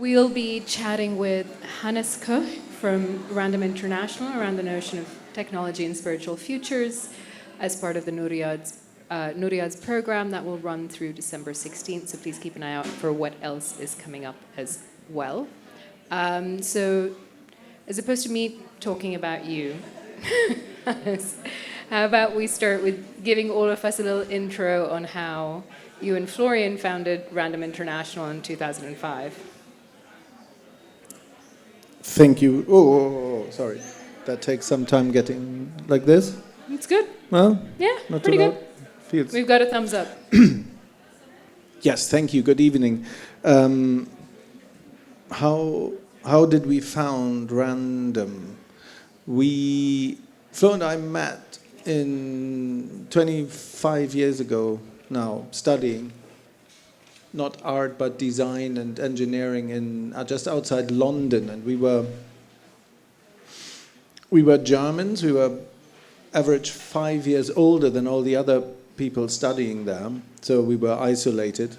We'll be chatting with Hannes Koch from Random International around the notion of technology and spiritual futures as part of the Nuriad's program that will run through December 16th. So please keep an eye out for what else is coming up as well. So as opposed to me talking about you, how about we start with giving all of us a little intro on how you and Florian founded Random International in 2005. Thank you. Oh, sorry. That takes some time getting like this. It's good. Well, yeah, not pretty too good. Feels. We've got a thumbs up. Yes, thank you. Good evening. How did we found Random? Flo and I met in 25 years ago now, studying not art but design and engineering in just outside London, and we were Germans. We were average 5 years older than all the other people studying there, so we were isolated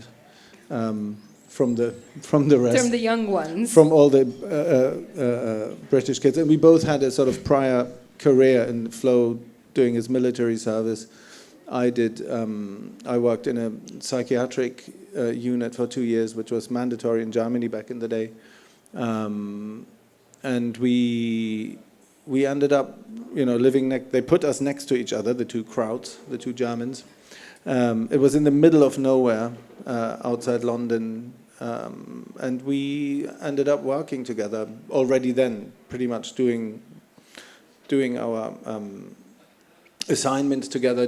from the rest. From the young ones. From all the British kids, and we both had a sort of prior career in Flo doing his military service. I worked in a psychiatric unit for 2 years, which was mandatory in Germany back in the day, and we ended up, living they put us next to each other, the two crowds, the two Germans. It was in the middle of nowhere, outside London, and we ended up working together already then, pretty much doing our assignments together,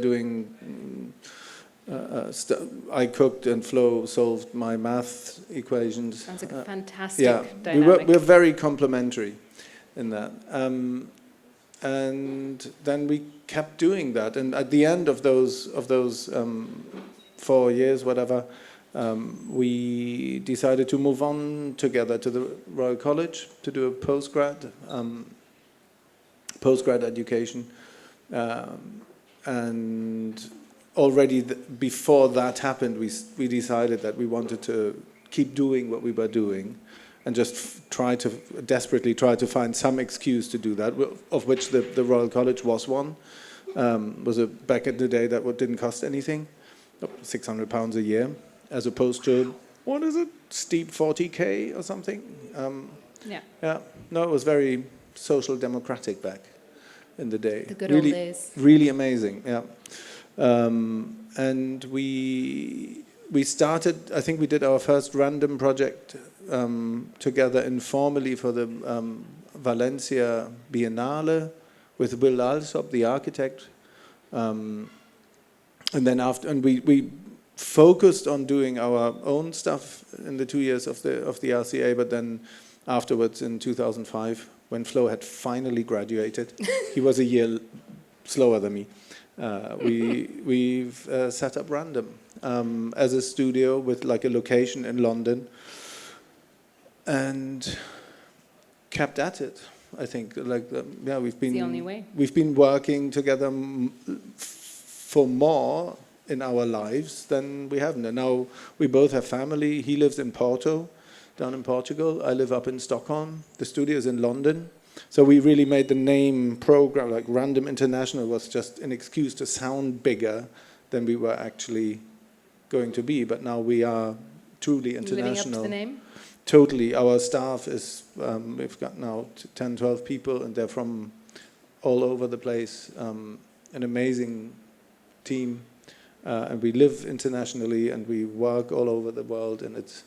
I cooked and Flo solved my math equations. Sounds like a fantastic dynamic. We're very complementary in that. And then we kept doing that, and at the end of those 4 years, whatever, we decided to move on together to the Royal College to do a postgrad education, and already before that happened, we decided that we wanted to keep doing what we were doing, and just desperately try to find some excuse to do that, of which the Royal College was one. Back in the day that didn't cost anything, £600 a year, as opposed to, what is it, steep 40k or something? Yeah. No, it was very social democratic back in the day. The good old days. Really amazing, yeah. And we started, I think we did our first random project together informally for the Valencia Biennale with Will Alsop, the architect. And then we focused on doing our own stuff in the 2 years of the RCA, but then afterwards in 2005, when Flo had finally graduated, he was a year slower than me, we've set up Random as a studio with like a location in London, and kept at it. I think we've been, it's the only way. We've been working together for more in our lives than we haven't. And now we both have family. He lives in Porto, down in Portugal. I live up in Stockholm. The studio is in London. So we really made the name program, like Random International was just an excuse to sound bigger than we were actually going to be. But now we are truly international. Living up to the name? Totally. Our staff is, we've got now 10, 12 people, and they're from all over the place. An amazing team. And we live internationally, and we work all over the world, and it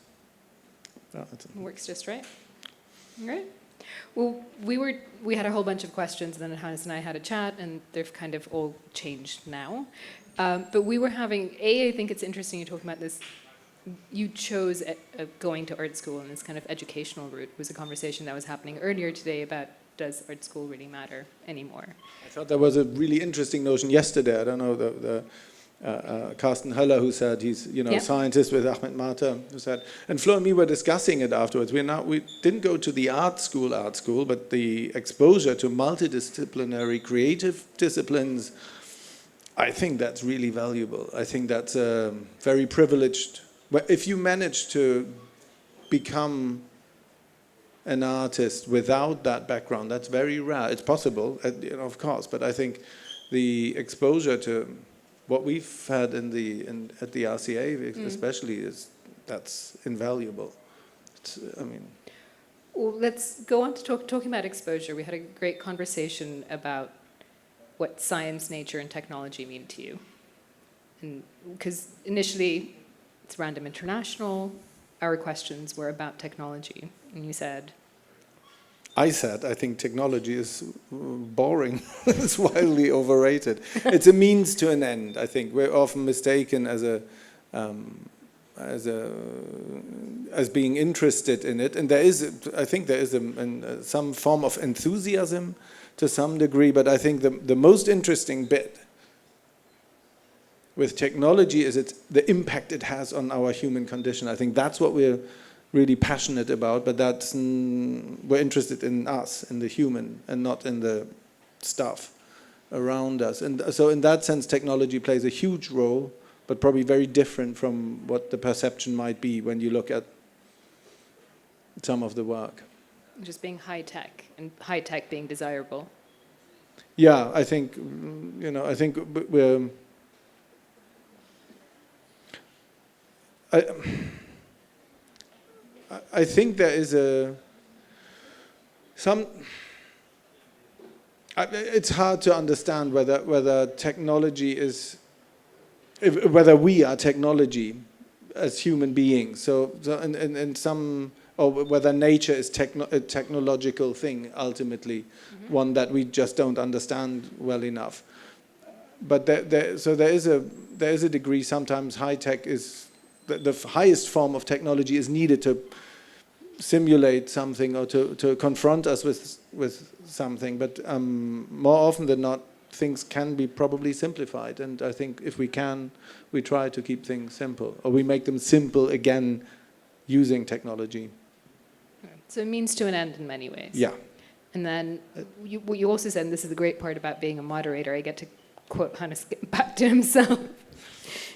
works just right. All right. Well, we had a whole bunch of questions, and then Hannes and I had a chat, and they've kind of all changed now. But we were having, I think it's interesting you're talking about this. You chose going to art school, and this kind of educational route was a conversation that was happening earlier today about, does art school really matter anymore? I thought there was a really interesting notion yesterday. I don't know, Carsten Höller, who said he's scientist with Ahmed Mata, who said, and Flo and me were discussing it afterwards. We didn't go to the art school, but the exposure to multidisciplinary creative disciplines, I think that's really valuable. I think that's very privileged. If you manage to become an artist without that background. That's very rare. It's possible, of course, but I think the exposure to what we've had at the RCA especially that's invaluable. Well, let's go on to talking about exposure. We had a great conversation about what science, nature, and technology mean to you. And because initially it's Random International, our questions were about technology, and you said... I think technology is boring. It's wildly overrated. It's a means to an end. I think we're often mistaken as being interested in it, and I think there is some form of enthusiasm to some degree. But I think the most interesting bit with technology is the impact it has on our human condition. I think that's what we're really passionate about, but we're interested in us, in the human, and not in the stuff around us. And so in that sense, technology plays a huge role, but probably very different from what the perception might be when you look at some of the work. Just being high-tech, and high-tech being desirable. Yeah, I think, we're... I think there is it's hard to understand whether technology is, whether we are technology as human beings. So in some, or whether nature is a technological thing ultimately, one that we just don't understand well enough. But there is a degree. Sometimes high tech is the highest form of technology is needed to simulate something or to confront us with something, but more often than not, things can be probably simplified. And I think if we can, we try to keep things simple, or we make them simple again using technology. So it means to an end in many ways. Yeah. And then what you also said, and this is the great part about being a moderator, I get to quote Hannes back to himself.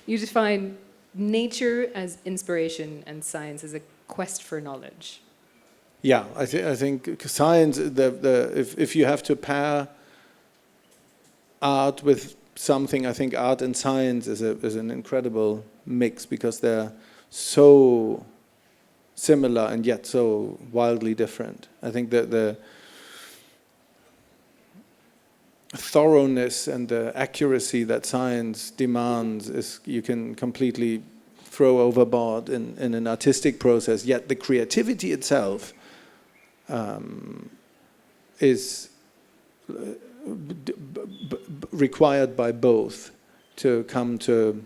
You define nature as inspiration and science as a quest for knowledge. Yeah, I think science, if you have to pair art with something, I think art and science is an incredible mix, because they're so similar and yet so wildly different. I think that the thoroughness and the accuracy that science demands is you can completely throw overboard in an artistic process, yet the creativity itself is required by both to come to,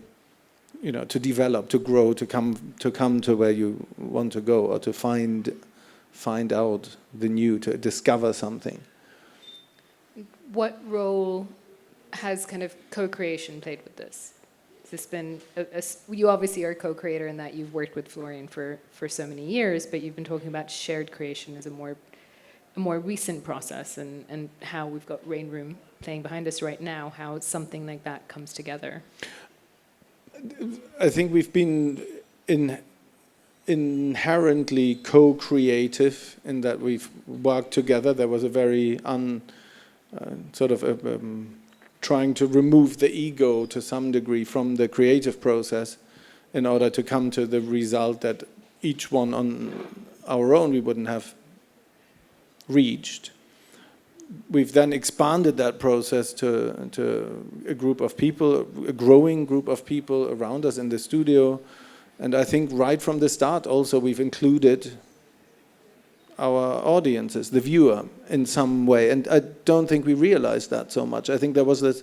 to develop, to grow, to come to where you want to go, or to find out the new, to discover something. What role has kind of co-creation played with this? Has this been you obviously are a co-creator in that you've worked with Florian for so many years, but you've been talking about shared creation as a more recent process, and how we've got Rain Room playing behind us right now, how something like that comes together. I think we've been inherently co-creative in that we've worked together. There was a very trying to remove the ego to some degree from the creative process in order to come to the result that each one on our own we wouldn't have reached. We've then expanded that process to a group of people, a growing group of people around us in the studio. And I think right from the start also we've included our audiences, the viewer, in some way. And I don't think we realized that so much. I think there was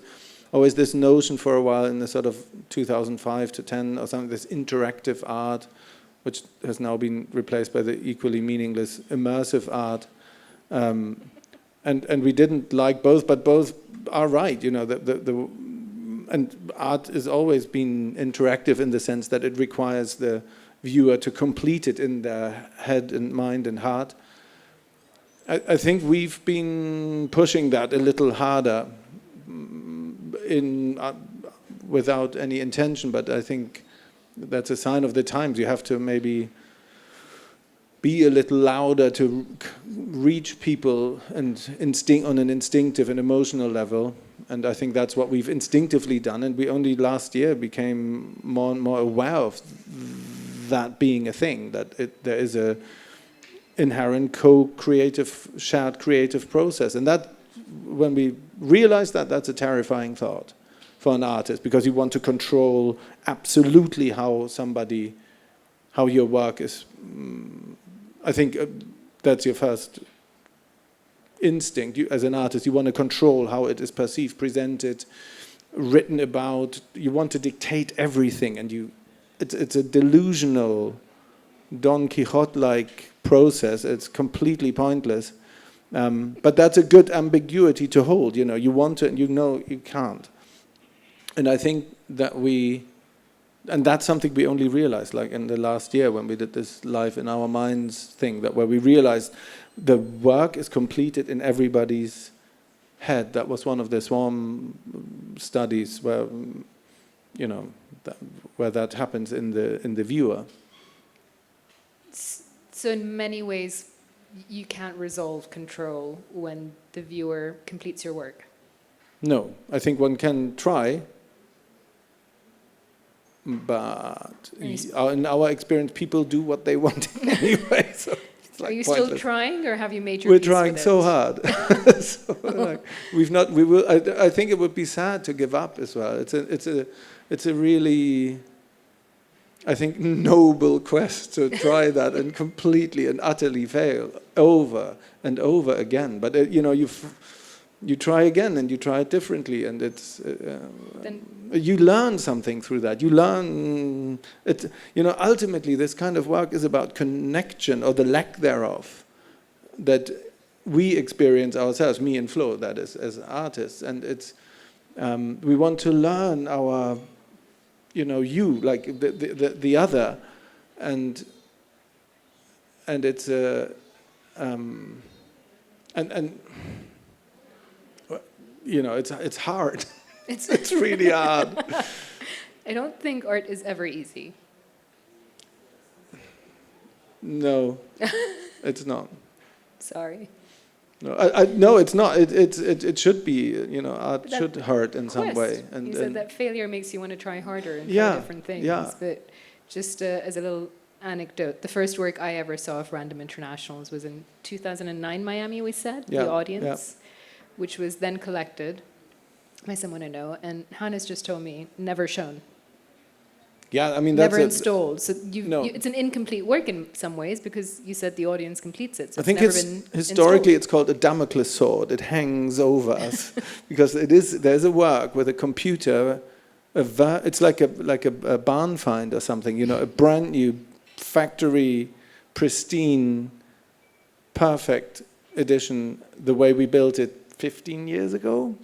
always this notion for a while in the sort of 2005 to 10 or something, this interactive art, which has now been replaced by the equally meaningless immersive art. And we didn't like both, but both are right. And art has always been interactive in the sense that it requires the viewer to complete it in their head and mind and heart. I think we've been pushing that a little harder without any intention, but I think that's a sign of the times. You have to maybe be a little louder to reach people and on an instinctive and emotional level. And I think that's what we've instinctively done. And we only last year became more and more aware of that being a thing, that there is a inherent co-creative, shared creative process. And that, when we realize that, that's a terrifying thought for an artist, because you want to control absolutely how your work is. I think that's your first instinct. You, as an artist, you want to control how it is perceived, presented, written about. You want to dictate everything, and it's a delusional, Don Quixote-like process. It's completely pointless. But that's a good ambiguity to hold. You know, you want to, and you know you can't. And I think that and that's something we only realized, like in the last year when we did this Live in Our Minds thing, where we realized the work is completed in everybody's head. That was one of the swarm studies where, you know, where that happens in the viewer. So in many ways, you can't resolve control when the viewer completes your work. No, I think one can try, but in our experience, people do what they want anyway. So it's like Are you pointless. still trying, or have you made your We're peace trying with so it? hard. So, like, we've not. We will. I think it would be sad to give up as well. It's a really, I think, noble quest to try that and completely and utterly fail over and over again. But you know, you try again and you try it differently, and it's you learn something through that. You learn it. You know, ultimately, this kind of work is about connection, or the lack thereof, that we experience ourselves, me and Flo, that is, as artists, and it's we want to learn our, you know, like the other, and it's and you know, it's hard. It's really hard. I don't think art is ever easy. No, it's not. Sorry. No, no, it's not. It should be. You know, art should hurt in some way. And you said that failure makes you want to try harder and yeah, try different things. yeah. But just as a little anecdote, the first work I ever saw of Random Internationals was in 2009, Miami, we said, Yeah, The Audience, which was then collected by someone I know, and Hannes just told me, never shown. Yeah, I mean, that's never installed. So No. it's an incomplete work in some ways, because you said the audience completes it. So I think never it's been historically installed. it's called a Damocles sword. It hangs over us because there's a work with a computer. It's like a barn find or something. You know, a brand new factory, pristine, perfect edition, the way we built it 15 years ago.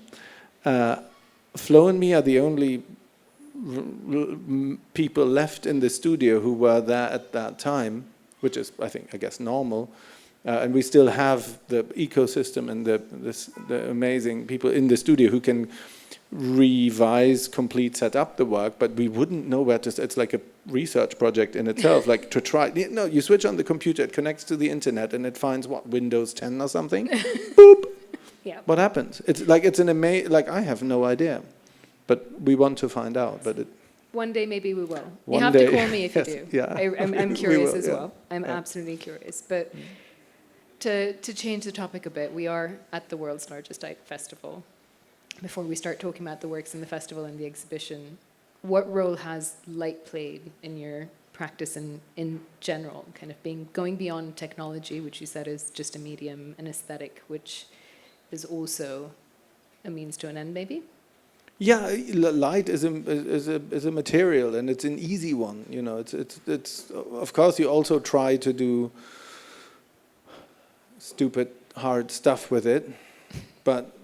Flo and me are the only people left in the studio who were there at that time, which is, I guess, normal. And we still have the ecosystem and the amazing people in the studio who can revise, complete, set up the work, but we wouldn't know where to. It's like a research project in itself, like to try. No, you switch on the computer, it connects to the internet, and it finds what, Windows 10 or something. Boop. Yeah. What happens? It's like like I have no idea, but we want to find out. But one day maybe we will. One You have day, to call me if yes, you do. yeah. I'm We curious will, as yeah. well. I'm absolutely curious. But to change the topic a bit, we are at the world's largest art festival. Before we start talking about the works in the festival and the exhibition, what role has light played in your practice in general, kind of going beyond technology, which you said is just a medium, an aesthetic, which is also a means to an end, maybe? yeah, light is a material, and it's an easy one. You know, it's of course you also try to do stupid hard stuff with it, but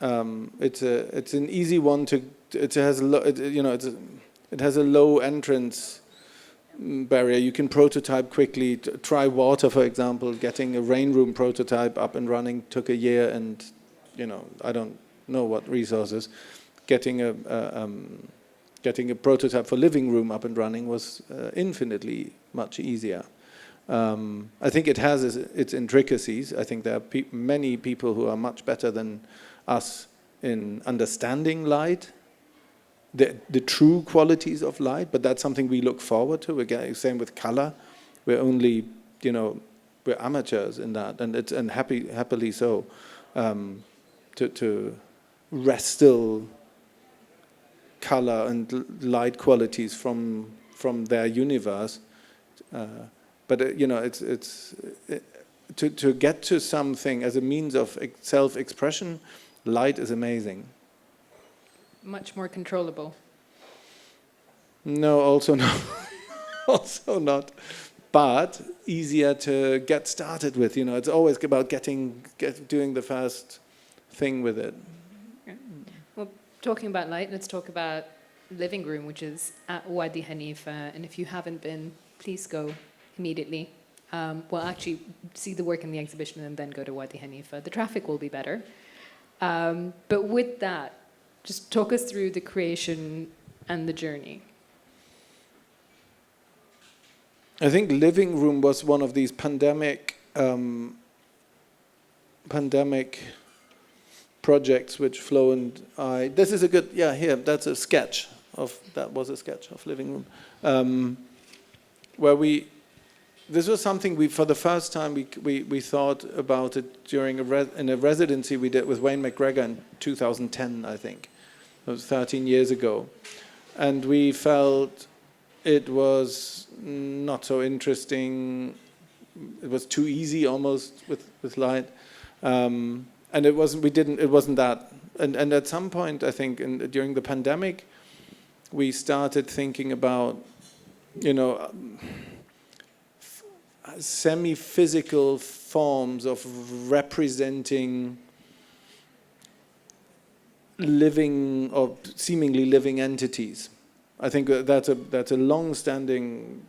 it's an easy one to. It has it has a low entrance barrier. You can prototype quickly. Try water, for example. Getting a rain room prototype up and running took a year, and I don't know what resources. Getting a prototype for living room up and running was infinitely much easier. I think it has its intricacies. I think there are many people who are much better than us in understanding light, the true qualities of light, but that's something we look forward to. Again, same with color. We're only, we're amateurs in that, and happily so, to wrestle color and light qualities from their universe. But it's to get to something as a means of self-expression. Light is amazing. Much more controllable. No, also not. Also not. But easier to get started with. It's always about doing the first thing with it. Well, talking about light, let's talk about Living Room, which is at Wadi Hanifa. And if you haven't been, please go immediately. Well, actually, see the work in the exhibition and then go to Wadi Hanifa. The traffic will be better. But with that, just talk us through the creation and the journey. I think Living Room was one of these pandemic projects which Flo and I. This is a good, here, that's a sketch that was a sketch of Living Room, where this was something for the first time we thought about it in a residency we did with Wayne McGregor in 2010, I think. It was 13 years ago. And we felt it was not so interesting. It was too easy almost with light. And it wasn't that. And at some point, I think, during the pandemic, we started thinking about, semi-physical forms of representing living or seemingly living entities. I think that's a long-standing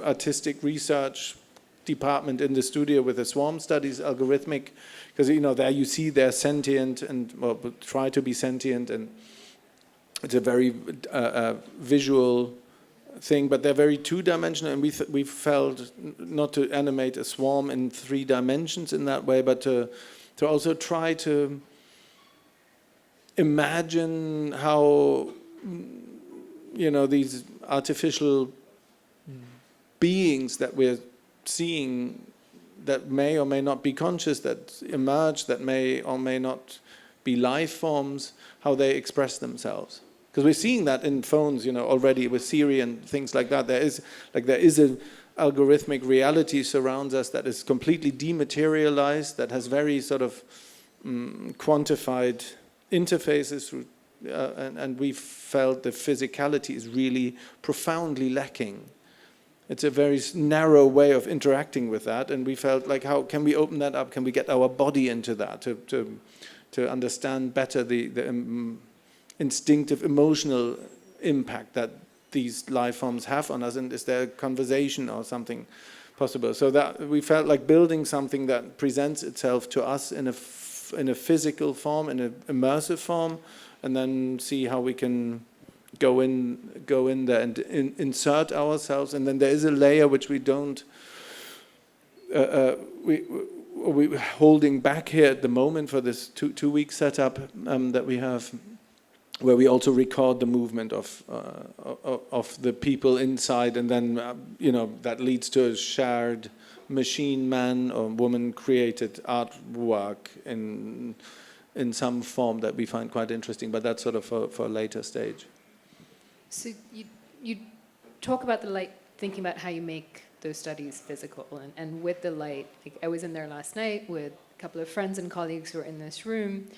artistic research department in the studio with the swarm studies, algorithmic, because there you see they're sentient try to be sentient, and it's a very visual thing, but they're very two-dimensional, and we felt not to animate a swarm in 3 dimensions in that way, but to also try to imagine how these artificial beings that we're seeing that may or may not be conscious, that emerge, that may or may not be life forms, how they express themselves. Because we're seeing that in phones, already with Siri and things like that. There is an algorithmic reality surrounds us that is completely dematerialized, that has very sort of quantified interfaces, and we felt the physicality is really profoundly lacking. It's a very narrow way of interacting with that, and we felt like, how can we open that up? Can we get our body into that to understand better the instinctive, emotional impact that these life forms have on us, and is there a conversation or something possible? So that we felt like building something that presents itself to us in a physical form, in an immersive form, and then see how we can go in there and insert ourselves. And then there is a layer which we don't we're holding back here at the moment for this two-week setup that we have, where we also record the movement of the people inside, and then that leads to a shared machine man or woman created artwork in some form that we find quite interesting, but that's sort of for a later stage. So you talk about the light, thinking about how you make those studies physical, and with the light, like I was in there last night with a couple of friends and colleagues who were in this room,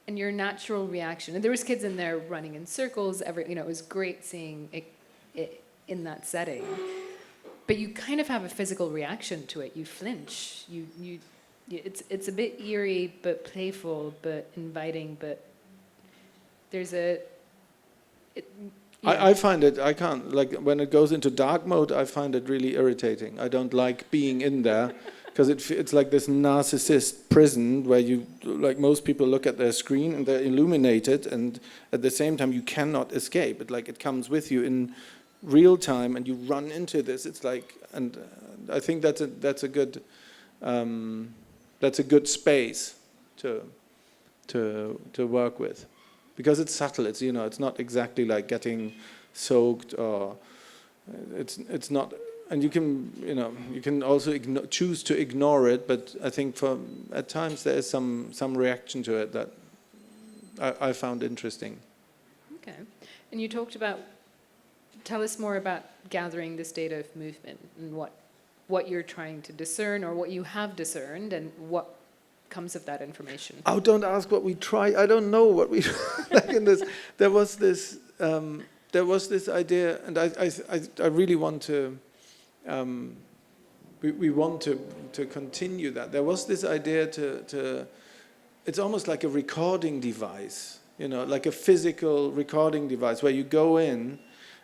and your natural reaction, and there was kids in there running in circles, it was great seeing it in that setting, but you kind of have a physical reaction to it. You flinch, it's a bit eerie, but playful, but inviting, but there's I find it, I can't, like when it goes into dark mode, I find it really irritating. I don't like being in there, because it's like this narcissist prison where you, like most people look at their screen and they're illuminated, and at the same time you cannot escape. It comes with you in real time and you run into this, it's like, and I think that's a good space to work with, because it's subtle. It's it's not exactly like getting soaked, or it's not. And you can also choose to ignore it, but I think at times there is some reaction to it that I found interesting. Okay, and you talked about. Tell us more about gathering this data of movement and what you're trying to discern, or what you have discerned, and what comes of that information. Oh, don't ask what we try. I don't know what we like in this. There was this idea, and I really want to. We want to continue that. There was this idea to. It's almost like a recording device, like a physical recording device where you go in.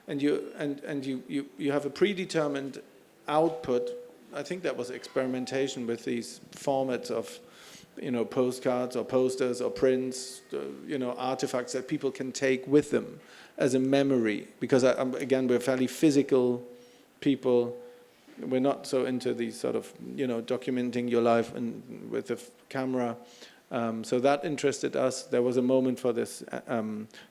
And you have a predetermined output. I think that was experimentation with these formats of, postcards or posters or prints, artifacts that people can take with them as a memory. Because again, we're fairly physical people. We're not so into these sort of, documenting your life with a camera. So that interested us. There was a moment for this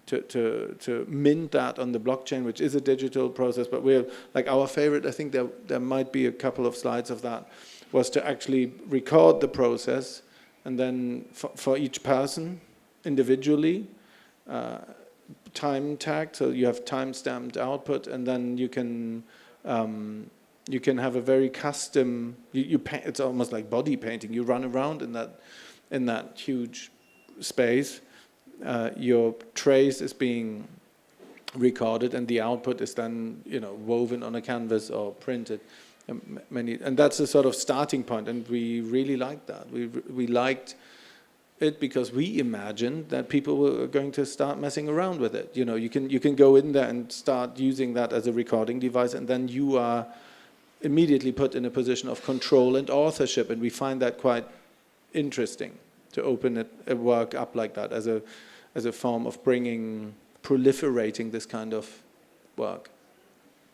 to mint that on the blockchain, which is a digital process. But we're like our favorite. I think there might be a couple of slides of that. Was to actually record the process, and then for each person individually, time tagged. So you have time-stamped output, and then you can have a very custom. You paint. It's almost like body painting. You run around in that huge space, your trace is being recorded, and the output is then, woven on a canvas or printed. And that's a sort of starting point, and we really liked that. We liked it because we imagined that people were going to start messing around with it. You can go in there and start using that as a recording device, and then you are immediately put in a position of control and authorship, and we find that quite interesting to open a work up like that as a form of proliferating this kind of work.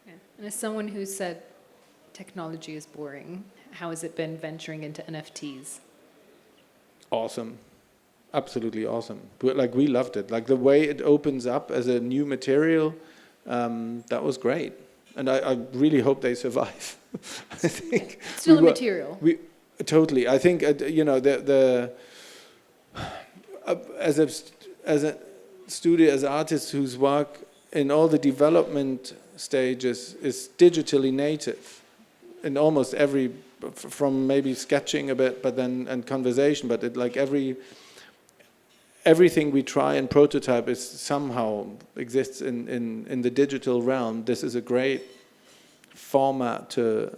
Yeah. And as someone who said technology is boring, how has it been venturing into NFTs? Awesome, absolutely awesome. We loved it. Like the way it opens up as a new material, that was great. And I really hope they survive. I think it's still a material. Totally. I think as a studio, as artists whose work in all the development stages is digitally native, in almost every, from maybe sketching a bit, but then and conversation, but everything we try and prototype is somehow exists in the digital realm. This is a great format to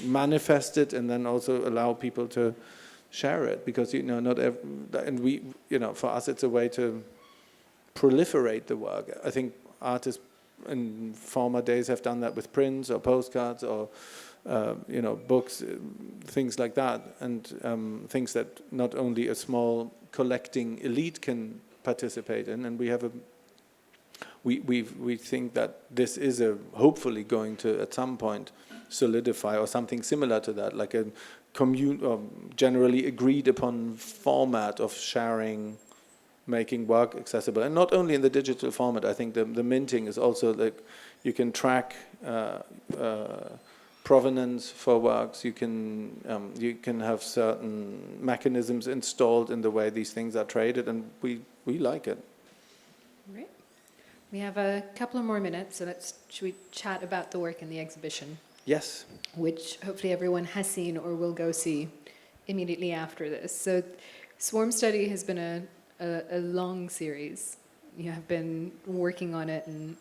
manifest it, and then also allow people to share it, because for us it's a way to proliferate the work. I think artists in former days have done that with prints or postcards or books, things like that, and things that not only a small collecting elite can participate in. And we think that this is hopefully going to at some point solidify, or something similar to that, like a generally agreed upon format of sharing, making work accessible, and not only in the digital format. I think the minting is also like you can track provenance for works. You can have certain mechanisms installed in the way these things are traded, and we like it. Great. We have a couple of more minutes, so should we chat about the work in the exhibition? Yes. Which hopefully everyone has seen or will go see immediately after this. So Swarm Study has been a long series. You have been working on it and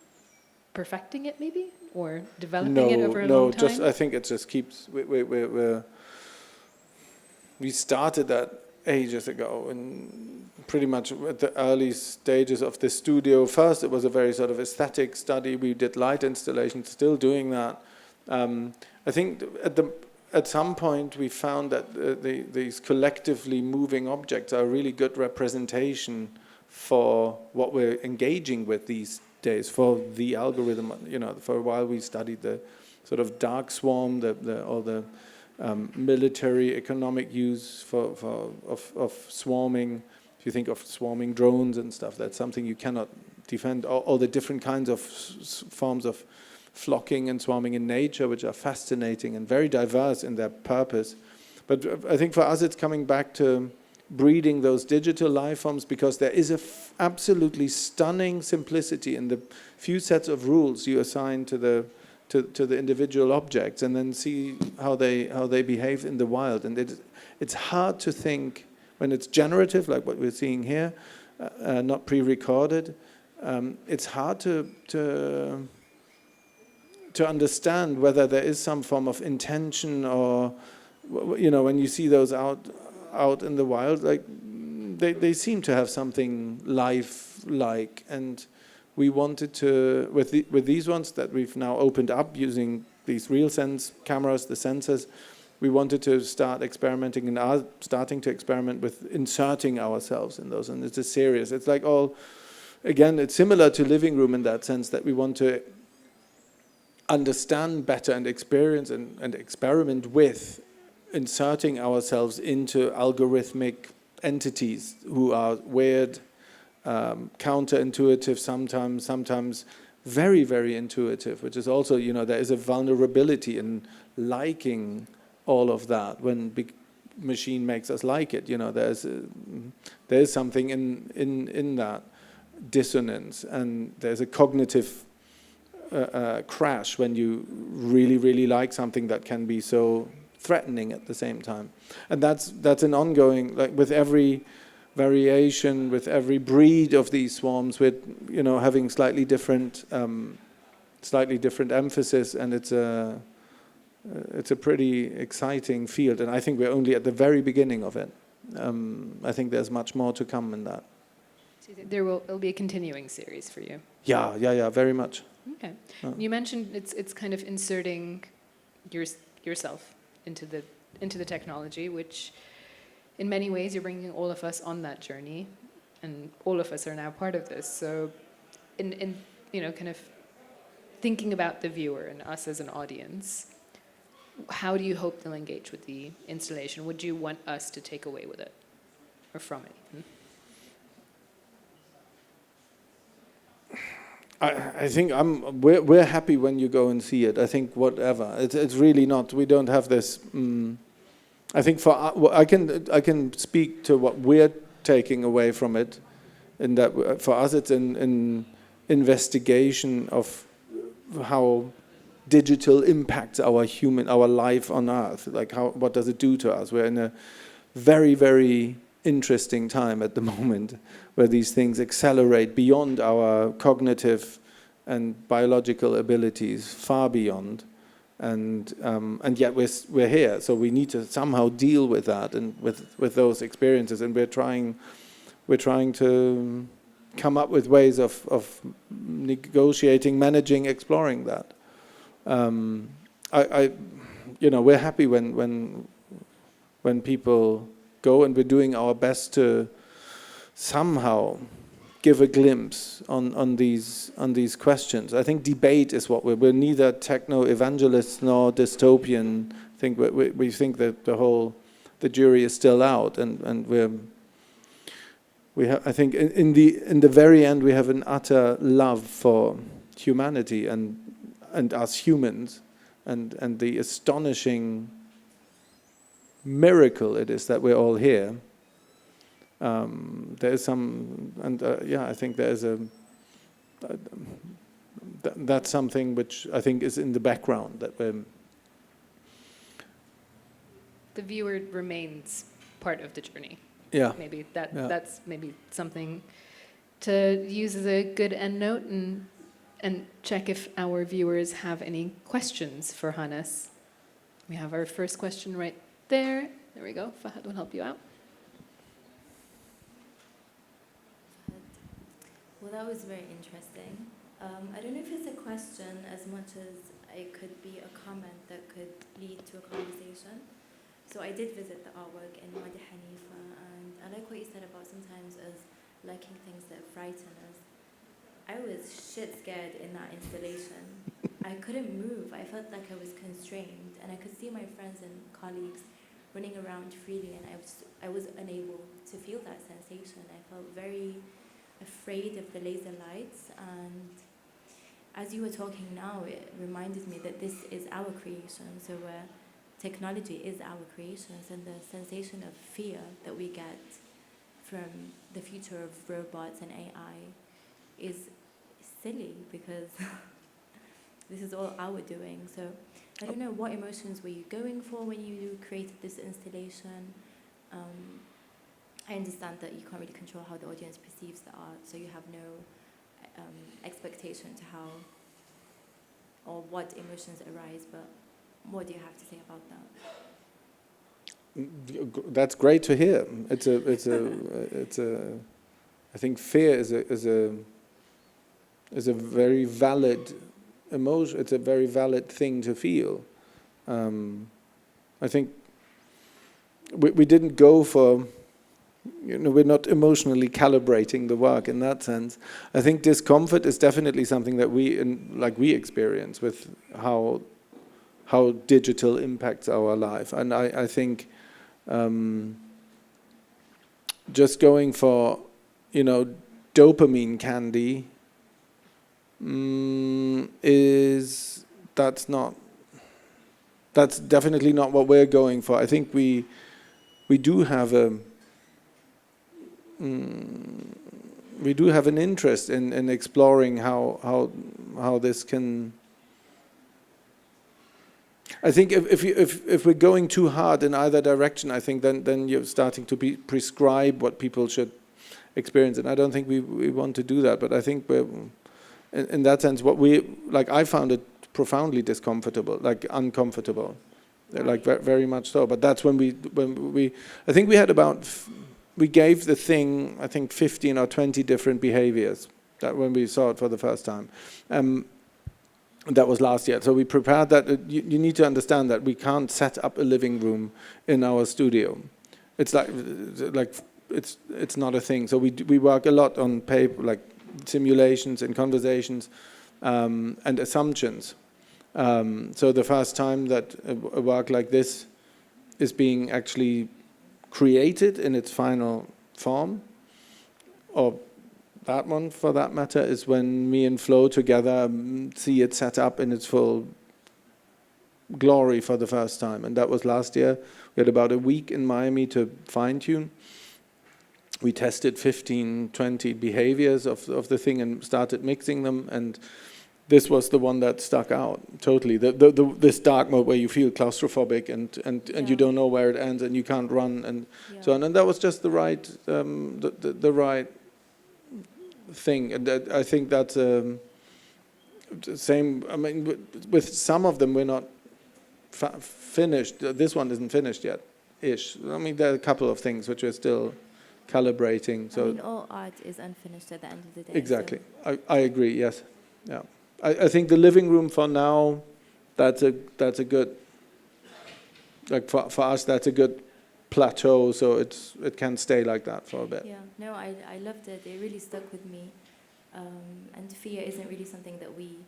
perfecting it, maybe, or developing it over a long time? I think it just keeps. We started that ages ago, and pretty much at the early stages of the studio. First, it was a very sort of aesthetic study. We did light installations, still doing that. I think at some point we found that these collectively moving objects are a really good representation for what we're engaging with these days for the algorithm. For a while we studied the sort of dark swarm, all the military economic use of swarming. If you think of swarming drones and stuff, that's something you cannot defend. All the different kinds of forms of flocking and swarming in nature, which are fascinating and very diverse in their purpose. But I think for us it's coming back to breeding those digital life forms, because there is absolutely stunning simplicity in the few sets of rules you assign to the individual objects, and then see how they behave in the wild. And it's hard to think when it's generative, like what we're seeing here, not pre-recorded. It's hard to understand whether there is some form of intention, or when you see those out in the wild, like they seem to have something life-like. And we wanted to, with these ones that we've now opened up using these real sense cameras, the sensors, we wanted to start experimenting and are starting to experiment with inserting ourselves in those. And it's a series. It's like again, it's similar to Living Room in that sense, that we want to understand better and experience and experiment with inserting ourselves into algorithmic entities who are weird, counterintuitive, sometimes very, very intuitive, which is also, there is a vulnerability in liking all of that when big machine makes us like it. There is something in that dissonance, and there's a cognitive crash when you really, really like something that can be so threatening at the same time. And that's an ongoing, like with every variation, with every breed of these swarms, with having slightly different emphasis, and it's a pretty exciting field. And I think we're only at the very beginning of it. I think there's much more to come in that. So it'll be a continuing series for you. Yeah, very much. Okay. You mentioned it's kind of inserting yourself into the technology, which in many ways you're bringing all of us on that journey, and all of us are now part of this. So in kind of thinking about the viewer and us as an audience, how do you hope they'll engage with the installation? Would you want us to take away with it or from it? I think we're happy when you go and see it. I think whatever, it's really not. We don't have this. I think I can speak to what we're taking away from it, in that for us it's an investigation of how digital impacts our life on Earth. Like what does it do to us? We're in a very, very interesting time at the moment, where these things accelerate beyond our cognitive and biological abilities, far beyond, and yet we're here. So we need to somehow deal with that and with those experiences, and we're trying to come up with ways of negotiating, managing, exploring that. We're happy when people go, and we're doing our best to somehow give a glimpse on these questions. I think debate is what we're neither techno-evangelists nor dystopian. I think we think that the jury is still out, and we have, I think in the very end we have an utter love for humanity and us humans, and the astonishing miracle it is that we're all here. There is some, and I think there is that's something which I think is in the background, that the viewer remains part of the journey. Yeah. Maybe that's maybe something to use as a good end note, and check if our viewers have any questions for Hannes. We have our first question right there. There we go. Fahad will help you out. Well, that was very interesting. I don't know if it's a question as much as it could be a comment that could lead to a conversation. So I did visit the artwork in موضحين, and I like what you said about sometimes us liking things that frighten us. I was shit scared in that installation. I couldn't move. I felt like I was constrained, and I could see my friends and colleagues running around freely, and I was unable to feel that sensation. I felt very afraid of the laser lights, and as you were talking now, it reminded me that this is our creation. So technology is our creations, and the sensation of fear that we get from the future of robots and AI is silly, because this is all our doing. So I don't know, what emotions were you going for when you created this installation? I understand that you can't really control how the audience perceives the art, so you have no expectation to how or what emotions arise, but what do you have to say about that? That's great to hear. I think fear is a very valid emotion. It's a very valid thing to feel. I think we didn't go for, we're not emotionally calibrating the work in that sense. I think discomfort is definitely something that we experience with how digital impacts our life. And I think just going for, dopamine candy that's definitely not what we're going for. I think we do have an interest in exploring how this can. I think if we're going too hard in either direction, I think then you're starting to prescribe what people should experience, and I don't think we want to do that. But I think we're, in that sense, I found it profoundly discomfortable, uncomfortable, very much so. But that's when we I think we had we gave the thing, I think 15 or 20 different behaviors that when we saw it for the first time. That was last year. So we prepared that. You need to understand that we can't set up a living room in our studio. It's it's not a thing. So we work a lot on paper, like simulations and conversations and assumptions. So the first time that a work like this is being actually created in its final form, or that one for that matter, is when me and Flo together see it set up in its full glory for the first time. And that was last year. We had about a week in Miami to fine-tune. We tested 15, 20 behaviors of the thing and started mixing them, and this was the one that stuck out totally. This dark mode where you feel claustrophobic and you don't know where it ends and you can't run and so on. And that was just the right the right thing. And I think that's the same. I mean, with some of them we're not finished. This one isn't finished yet, ish. I mean, there are a couple of things which we're still calibrating. So I mean, all art is unfinished at the end of the day. Exactly. So. I agree. Yes. Yeah. I think the living room for now, that's a good, like for us, that's a good plateau. So it can stay like that for a bit. Yeah. No, I loved it. It really stuck with me. And fear isn't really something that we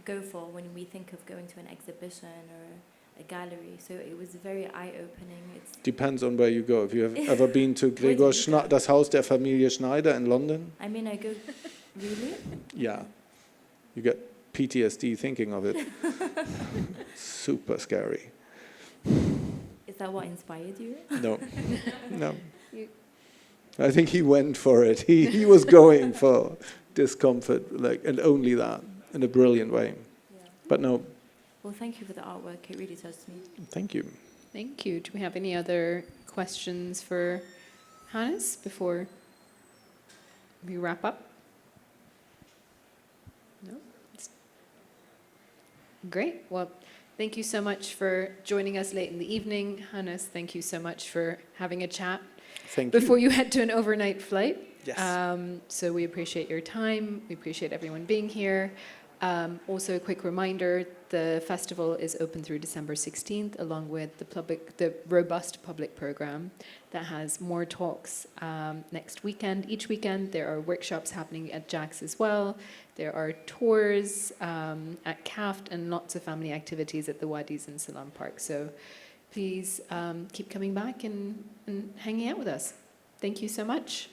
go for when we think of going to an exhibition or a gallery. So it was very eye-opening. It depends on where you go. If you have ever been to Gregor das Haus der Familie Schneider in London. I mean, I go. Really? Yeah. You get PTSD thinking of it. Super scary. Is that what inspired you? No. No. I think he went for it. He was going for discomfort, and only that, in a brilliant way. Yeah. But no. Well, thank you for the artwork. It really touched me. Thank you. Thank you. Do we have any other questions for Hannes before we wrap up? No? Great. Well, thank you so much for joining us late in the evening. Hannes, thank you so much for having a chat before you head to an overnight flight. Yes. So we appreciate your time. We appreciate everyone being here. Also, a quick reminder the festival is open through December 16th, along with the robust public program that has more talks next weekend. Each weekend there are workshops happening at Jack's as well. There are tours at CAFT and lots of family activities at the Wadis and Salam Park. So please keep coming back and hanging out with us. Thank you so much.